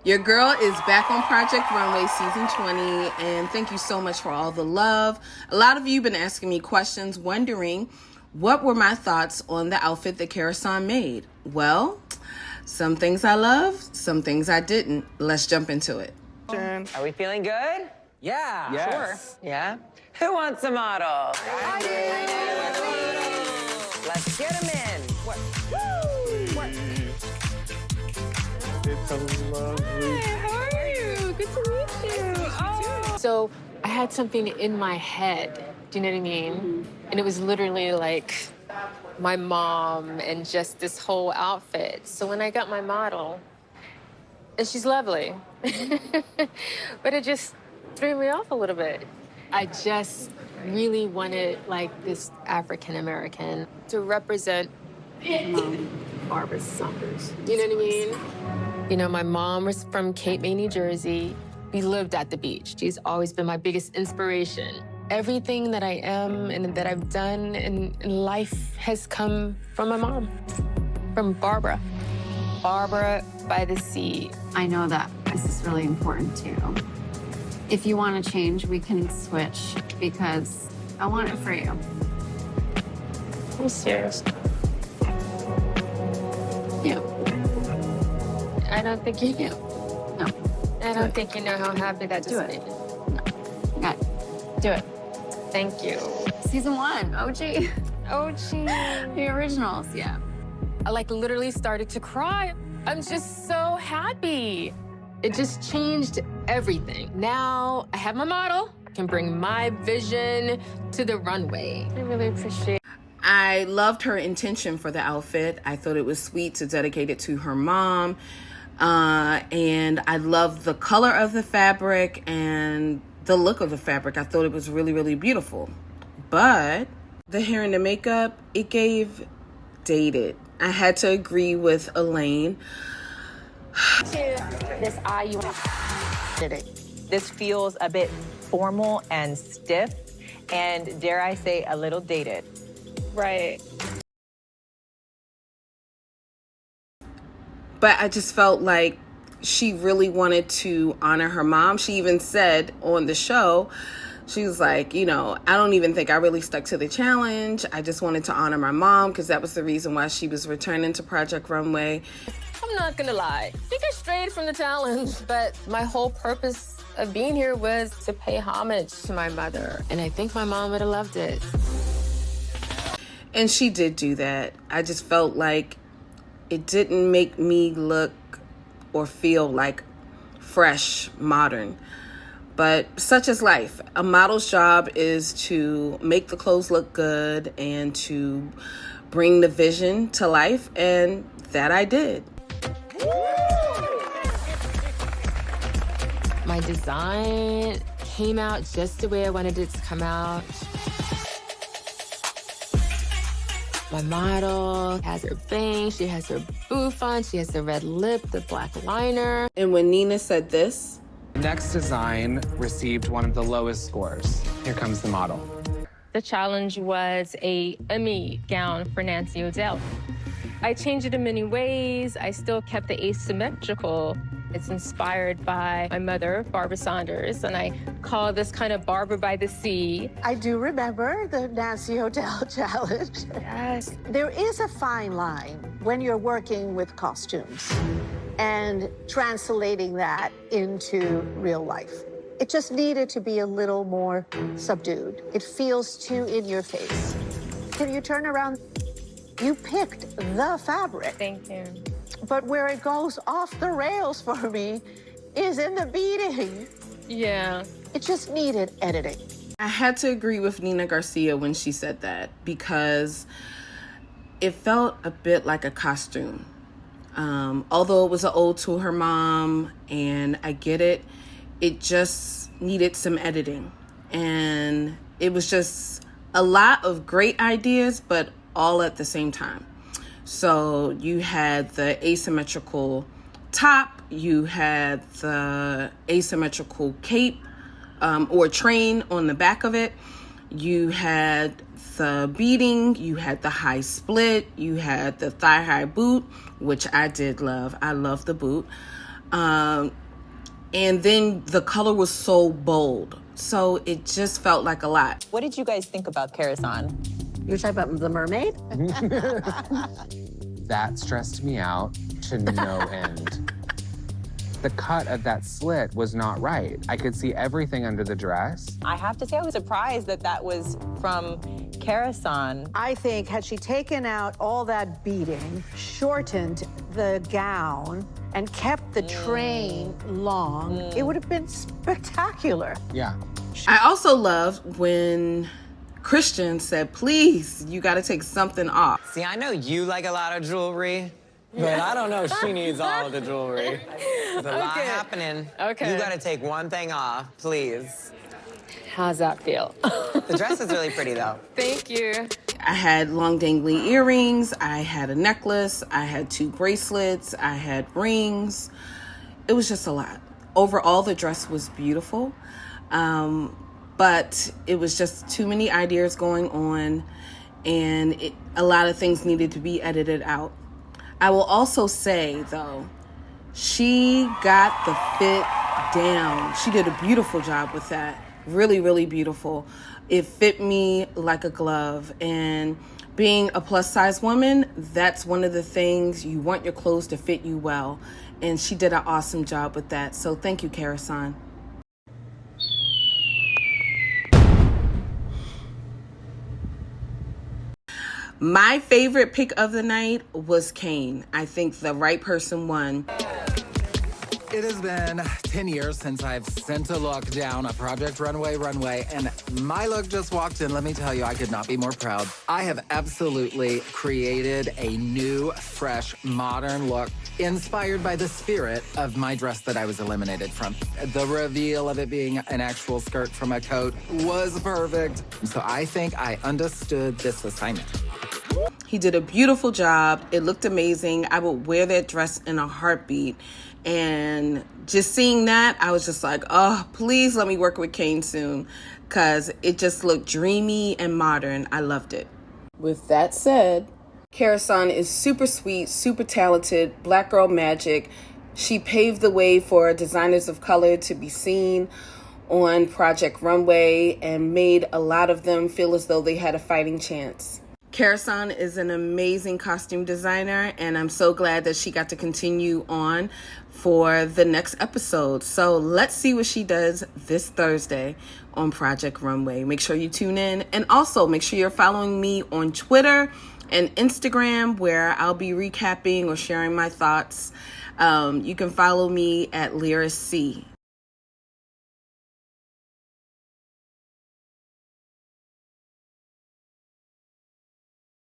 Your girl is back on Project Runway season 20, and thank you so much for all the love. A lot of you have been asking me questions, wondering what were my thoughts on the outfit that Kara-san made. Well, some things I loved, some things I didn't. Let's jump into it. Are we feeling good? Yeah. Yes. Sure. Yeah? Who wants a model? I do. Let's get him in. What? Woo! What? It's a lovely... Hi, how are you? Good to meet you. Oh. So I had something in my head, do you know what I mean? Mm-hmm. And it was literally like my mom and just this whole outfit. So when I got my model, and she's lovely, but it just threw me off a little bit. I just really wanted like this African-American to represent Mom Barbara Saunders. You know what I mean? You know, my mom was from Cape May, New Jersey. We lived at the beach. She's always been my biggest inspiration. Everything that I am and that I've done in life has come from my mom, from Barbara. Barbara by the sea. I know that this is really important too. If you want to change, we can switch because I want it for you. I'm serious. Yeah. I don't think you do. No. I don't think you know how happy that just made me. No. Got it. Do it. Thank you. Season 1, OG. OG. The originals, yeah. I like literally started to cry. I'm just so happy. It just changed everything. Now I have my model, can bring my vision to the runway. I really appreciate it. I loved her intention for the outfit. I thought it was sweet to dedicate it to her mom. And I loved the color of the fabric and the look of the fabric. I thought it was really, really beautiful. But the hair and the makeup, it gave dated. I had to agree with Elaine. This eye, you did it. This feels a bit formal and stiff, and dare I say, a little dated. Right. But I just felt like she really wanted to honor her mom. She even said on the show, she was like, you know, I don't even think I really stuck to the challenge. I just wanted to honor my mom because that was the reason why she was returning to Project Runway. I'm not gonna lie. I think I strayed from the challenge, but my whole purpose of being here was to pay homage to my mother. And I think my mom would have loved it. And she did do that. I just felt like it didn't make me look or feel like fresh, modern. But such is life. A model's job is to make the clothes look good and to bring the vision to life, and that I did. My design came out just the way I wanted it to come out. My model has her bangs, she has her bouffant, she has the red lip, the black liner. And when Nina said this, Next design received one of the lowest scores. Here comes the model. The challenge was a Emmy gown for Nancy O'Dell. I changed it in many ways. I still kept the asymmetrical. It's inspired by my mother, Barbara Saunders, and I call this kind of Barbara by the sea. I do remember the Nancy O'Dell challenge. Yes. There is a fine line when you're working with costumes and translating that into real life. It just needed to be a little more subdued. It feels too in your face. Can you turn around? You picked the fabric. Thank you. But where it goes off the rails for me is in the beading. Yeah. It just needed editing. I had to agree with Nina Garcia when she said that because it felt a bit like a costume. Although it was an ode to her mom, and I get it, it just needed some editing. And it was just a lot of great ideas, but all at the same time. So you had the asymmetrical top, you had the asymmetrical cape or train on the back of it, you had the beading, you had the high split, you had the thigh-high boot, which I did love. I love the boot. And then the color was so bold. So it just felt like a lot. What did you guys think about Karasan? You're talking about the mermaid? That stressed me out to no end. The cut of that slit was not right. I could see everything under the dress. I have to say I was surprised that that was from Karasan. I think had she taken out all that beading, shortened the gown, and kept the train long, it would have been spectacular. Yeah. I also loved when Christian said, please, you got to take something off. See, I know you like a lot of jewelry, but I don't know if she needs all of the jewelry. There's a lot happening. Okay. You gotta take one thing off, please. How's that feel? The dress is really pretty, though. Thank you. I had long dangly earrings. I had a necklace. I had 2 bracelets. I had rings. It was just a lot. Overall, the dress was beautiful. But it was just too many ideas going on, and a lot of things needed to be edited out. I will also say, though, she got the fit down. She did a beautiful job with that. Really, really beautiful. It fit me like a glove. And being a plus size woman, that's one of the things. You want your clothes to fit you well. And she did an awesome job with that. So thank you, Karasan. My favorite pick of the night was Kane. I think the right person won. It has been 10 years since I've sent a look down a Project Runway runway, and my look just walked in. Let me tell you, I could not be more proud. I have absolutely created a new, fresh, modern look inspired by the spirit of my dress that I was eliminated from. The reveal of it being an actual skirt from a coat was perfect. So I think I understood this assignment. He did a beautiful job. It looked amazing. I would wear that dress in a heartbeat. And just seeing that, I was just like, oh, please let me work with Kane soon, because it just looked dreamy and modern. I loved it. With that said, Karasan is super sweet, super talented, black girl magic. She paved the way for designers of color to be seen on Project Runway and made a lot of them feel as though they had a fighting chance. Karasan is an amazing costume designer, and I'm so glad that she got to continue on for the next episode. So let's see what she does this Thursday on Project Runway. Make sure you tune in, and also make sure you're following me on Twitter and Instagram, where I'll be recapping or sharing my thoughts. You can follow me at Liris C.